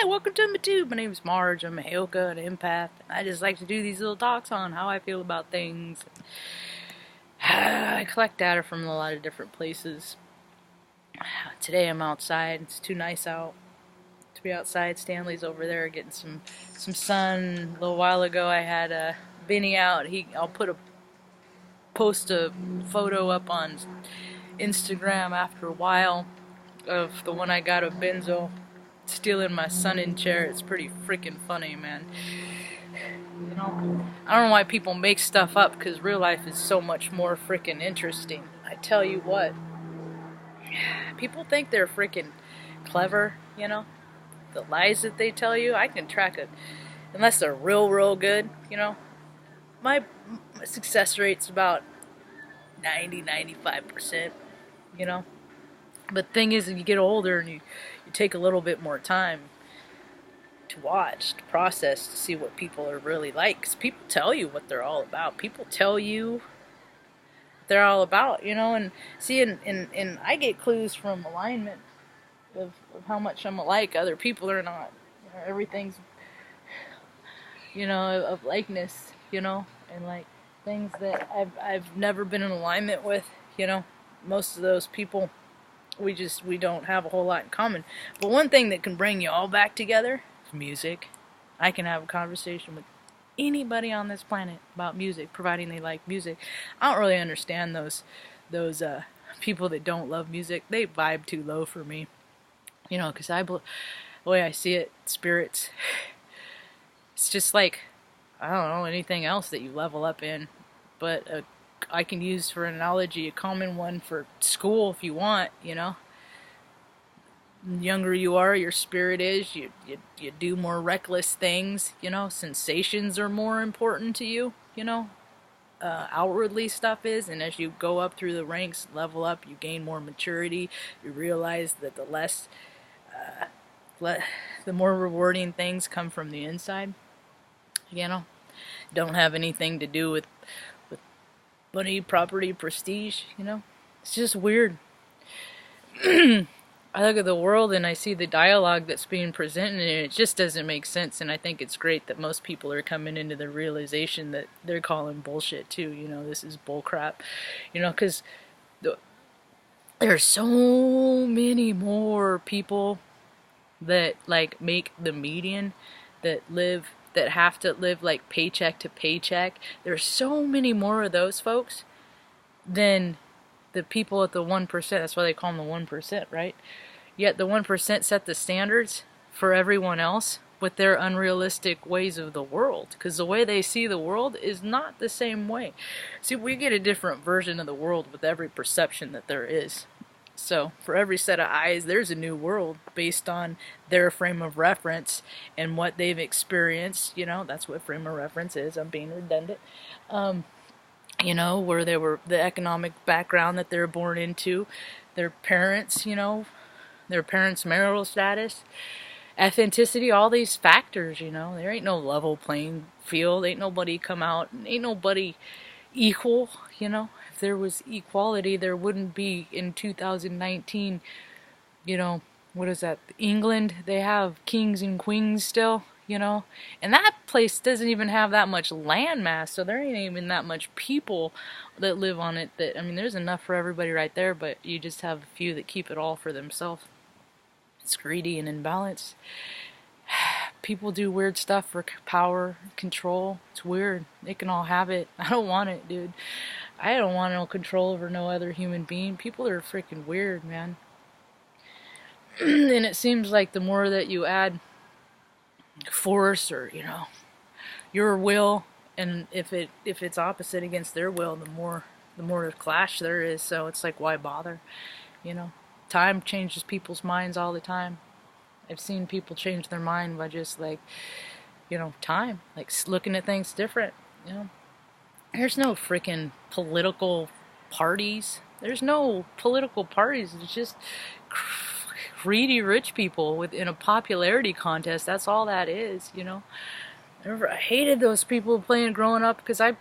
Hi, welcome to my tube. My name is Marge. I'm a Hayoka, an empath. I just like to do these little talks on how I feel about things. I collect data from a lot of different places. Today I'm outside. It's too nice out to be outside. Stanley's over there getting some sun. A little while ago I had Benny out. I'll post a photo up on Instagram after a while of the one I got of Benzo stealing my sunning chair. It's pretty freaking funny, man. You know, I don't know why people make stuff up, because real life is so much more freaking interesting. I tell you what, people think they're freaking clever, you know? The lies that they tell you, I can track it. Unless they're real good, you know? My success rate's about 95%, you know? But the thing is, when you get older and you take a little bit more time to watch, to process, to see what people are really like. Because people tell you what they're all about. People tell you what they're all about, you know? And see, and I get clues from alignment of how much I'm alike other people are not. You know, everything's, you know, of likeness, you know? And like things that I've never been in alignment with, you know? Most of those people, we don't have a whole lot in common. But one thing that can bring you all back together is music. I can have a conversation with anybody on this planet about music, providing they like music. I don't really understand those people that don't love music. They vibe too low for me. You know, because the way I see it, spirits, it's just like, I don't know, anything else that you level up in. But I can use for an analogy a common one for school if you want, you know. The younger you are, your spirit is, you do more reckless things, you know. Sensations are more important to you, you know. Outwardly stuff is, and as you go up through the ranks, level up, you gain more maturity. You realize that the more rewarding things come from the inside, you know. Don't have anything to do with money, property, prestige, you know? It's just weird. I look at the world and I see the dialogue that's being presented, and it just doesn't make sense. And I think it's great that most people are coming into the realization that they're calling bullshit too. You know, this is bullcrap. You know, because there's so many more people that like make the median, that have to live like paycheck to paycheck. There's so many more of those folks than the people at the 1%. That's why they call them the 1%, right? Yet the 1% set the standards for everyone else with their unrealistic ways of the world. Because the way they see the world is not the same way. See, we get a different version of the world with every perception that there is. So, for every set of eyes, there's a new world based on their frame of reference and what they've experienced. You know, that's what frame of reference is. I'm being redundant. You know, where they were, the economic background that they're born into, their parents, you know, their parents' marital status, authenticity, all these factors, you know. There ain't no level playing field. Ain't nobody come out, ain't nobody equal, you know. If there was equality, there wouldn't be in 2019, you know, what is that, England, they have kings and queens still, you know, and that place doesn't even have that much land mass, so there ain't even that much people that live on it. That, I mean, there's enough for everybody right there, but you just have a few that keep it all for themselves. It's greedy and imbalanced. People do weird stuff for power, control. It's weird. They can all have it. I don't want it, dude. I don't want no control over no other human being. People are freaking weird, man. And it seems like the more that you add force, or, you know, your will, and if it's opposite against their will, the more clash there is. So it's like, why bother? You know, time changes people's minds all the time. I've seen people change their mind by just, like, you know, time, like looking at things different, you know. There's no freaking political parties. There's no political parties. It's just greedy rich people in a popularity contest. That's all that is, you know. I hated those people playing growing up, because I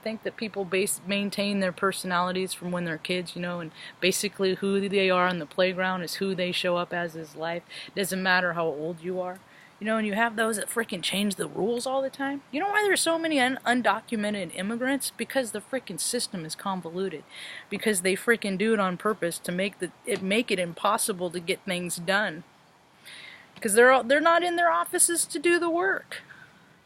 think that people maintain their personalities from when they're kids, you know, and basically who they are on the playground is who they show up as life. It doesn't matter how old you are. You know, and you have those that freaking change the rules all the time. You know why there's so many undocumented immigrants? Because the freaking system is convoluted. Because they freaking do it on purpose to make it impossible to get things done. Because they're not in their offices to do the work.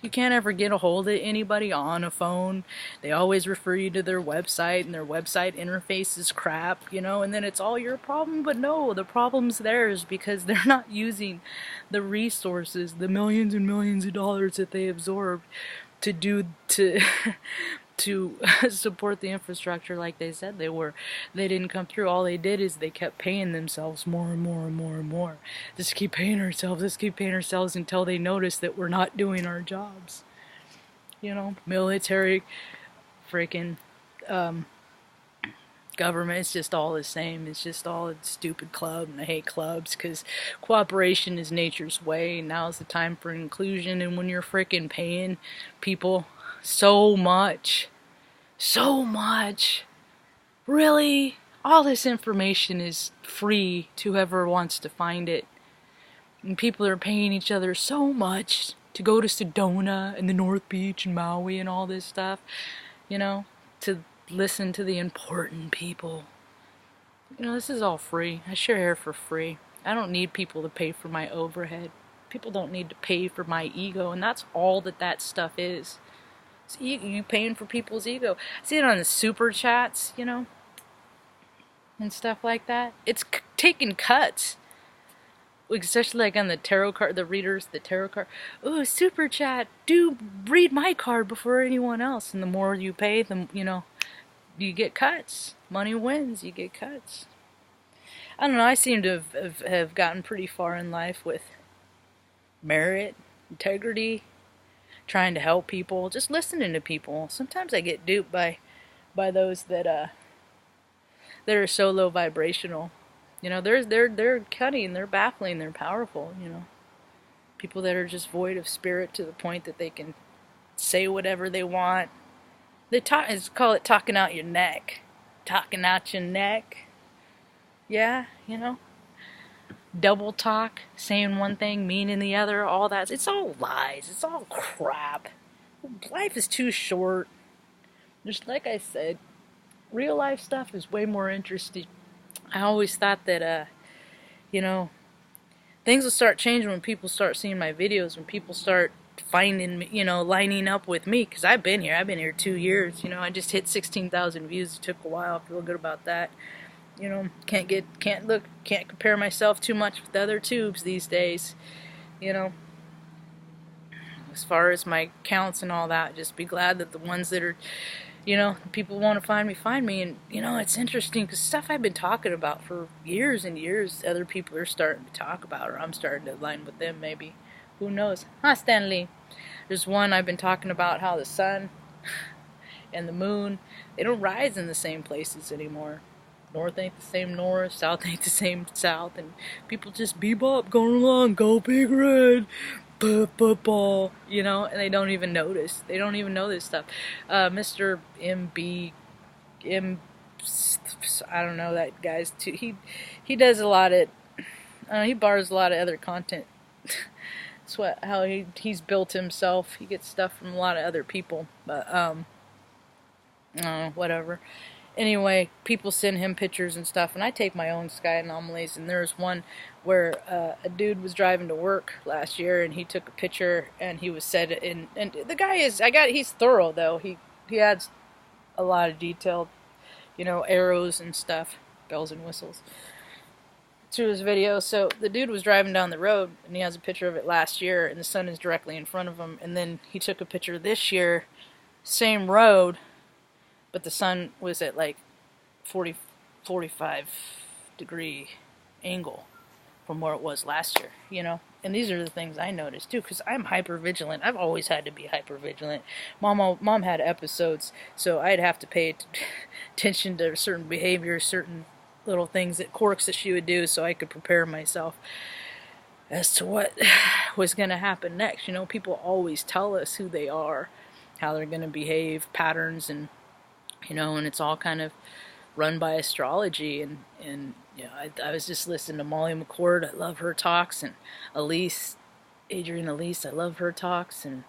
You can't ever get a hold of anybody on a phone. They always refer you to their website, and their website interface is crap, you know, and then it's all your problem. But no, the problem's theirs because they're not using the resources, the millions and millions of dollars that they absorbed to to support the infrastructure like they said they were. They didn't come through. All they did is they kept paying themselves more and more and more and more. Just keep paying ourselves, until they notice that we're not doing our jobs. You know, military, freaking government, it's just all the same. It's just all a stupid club, and I hate clubs because cooperation is nature's way. Now's the time for inclusion, and when you're freaking paying people so much, really, all this information is free to whoever wants to find it, and people are paying each other so much to go to Sedona and the North Beach and Maui and all this stuff, you know, to listen to the important people. You know, this is all free. I share air for free. I don't need people to pay for my overhead. People don't need to pay for my ego, and that's all that stuff is. It's you paying for people's ego. I see it on the super chats, you know, and stuff like that. It's taking cuts. Especially like on the tarot card, the readers, the tarot card. Ooh, super chat. Do read my card before anyone else. And the more you pay, the, you know, you get cuts. Money wins, you get cuts. I don't know, I seem to have gotten pretty far in life with merit, integrity, trying to help people, just listening to people. Sometimes I get duped by those that are so low vibrational. You know, they're cunning, they're baffling, they're powerful, you know. People that are just void of spirit to the point that they can say whatever they want. They call it talking out your neck. Talking out your neck. Yeah, you know. Double talk, saying one thing, meaning the other, all that. It's all lies. It's all crap. Life is too short. Just like I said, real life stuff is way more interesting. I always thought that, you know, things will start changing when people start seeing my videos, when people start finding me, you know, lining up with me, because I've been here 2 years, you know, I just hit 16,000 views. It took a while. I feel good about that. You know, can't compare myself too much with other tubes these days, you know. As far as my counts and all that, just be glad that the ones that are, you know, people want to find me. And, you know, it's interesting because stuff I've been talking about for years and years, other people are starting to talk about, or I'm starting to align with them maybe. Who knows? Huh, Stanley? There's one I've been talking about, how the sun and the moon, they don't rise in the same places anymore. North ain't the same north, south ain't the same south, and people just bebop going along, go big red, football, you know, and they don't even notice. They don't even know this stuff. Mr. I don't know that guy's too. He does a lot of, he borrows a lot of other content. That's how he's built himself. He gets stuff from a lot of other people, but whatever. Anyway, people send him pictures and stuff, and I take my own sky anomalies. And there's one where a dude was driving to work last year, and he took a picture, and he was said, and the guy he's thorough though. He adds a lot of detailed, you know, arrows and stuff, bells and whistles, to his video. So the dude was driving down the road, and he has a picture of it last year, and the sun is directly in front of him. And then he took a picture this year, same road, but the sun was at like 45 degree angle from where it was last year, you know. And these are the things I noticed too, because I'm hyper vigilant. I've always had to be hyper vigilant. Mom had episodes, so I'd have to pay attention to certain behaviors, certain little things, quirks that she would do, so I could prepare myself as to what was going to happen next. You know, people always tell us who they are, how they're going to behave, patterns, and, you know, and it's all kind of run by astrology. And you know, I was just listening to Molly McCord. I love her talks, and Elise Elise, I love her talks, and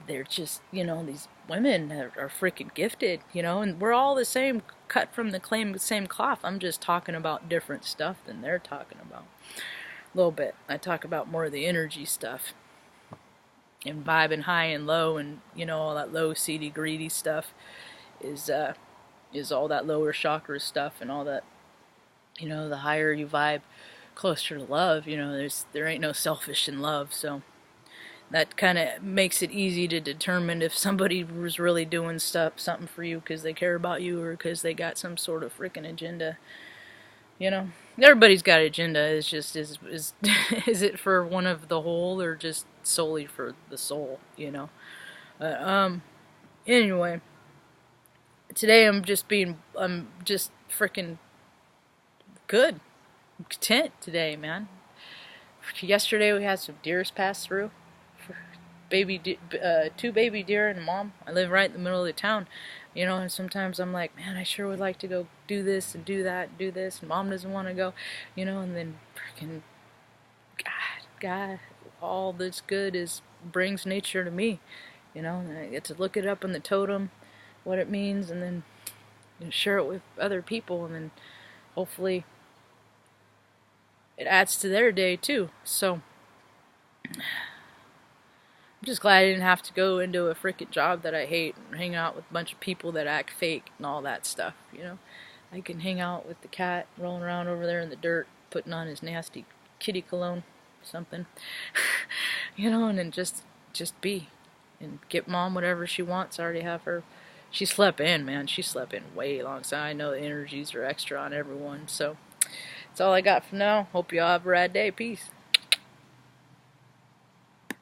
they're just, you know, these women are freaking gifted, you know, and we're all the same, cut from the same cloth. I'm just talking about different stuff than they're talking about. A little bit. I talk about more of the energy stuff and vibing high and low, and you know, all that low, seedy, greedy stuff is all that lower chakra stuff, and all that, you know, the higher you vibe, closer to love. You know, there ain't no selfish in love, so that kind of makes it easy to determine if somebody was really doing something for you because they care about you, or because they got some sort of freaking agenda. You know, everybody's got an agenda. It's just is is it for one of the whole, or just solely for the soul? You know. Anyway, today I'm just freaking good. I'm content today, man. Yesterday we had some deers pass through. Two baby deer and a mom. I live right in the middle of the town, you know, and sometimes I'm like, man, I sure would like to go do this and do that and do this, and mom doesn't want to go, you know, and then freaking God, all that's good brings nature to me, you know, and I get to look it up in the totem, what it means, and then share it with other people, and then hopefully it adds to their day too. So I'm just glad I didn't have to go into a freaking job that I hate and hang out with a bunch of people that act fake and all that stuff, you know. I can hang out with the cat rolling around over there in the dirt, putting on his nasty kitty cologne, something, you know, and then just be and get mom whatever she wants. I already have her. She slept in, man. She slept in way long, so I know the energies are extra on everyone. So that's all I got for now. Hope you all have a rad day. Peace.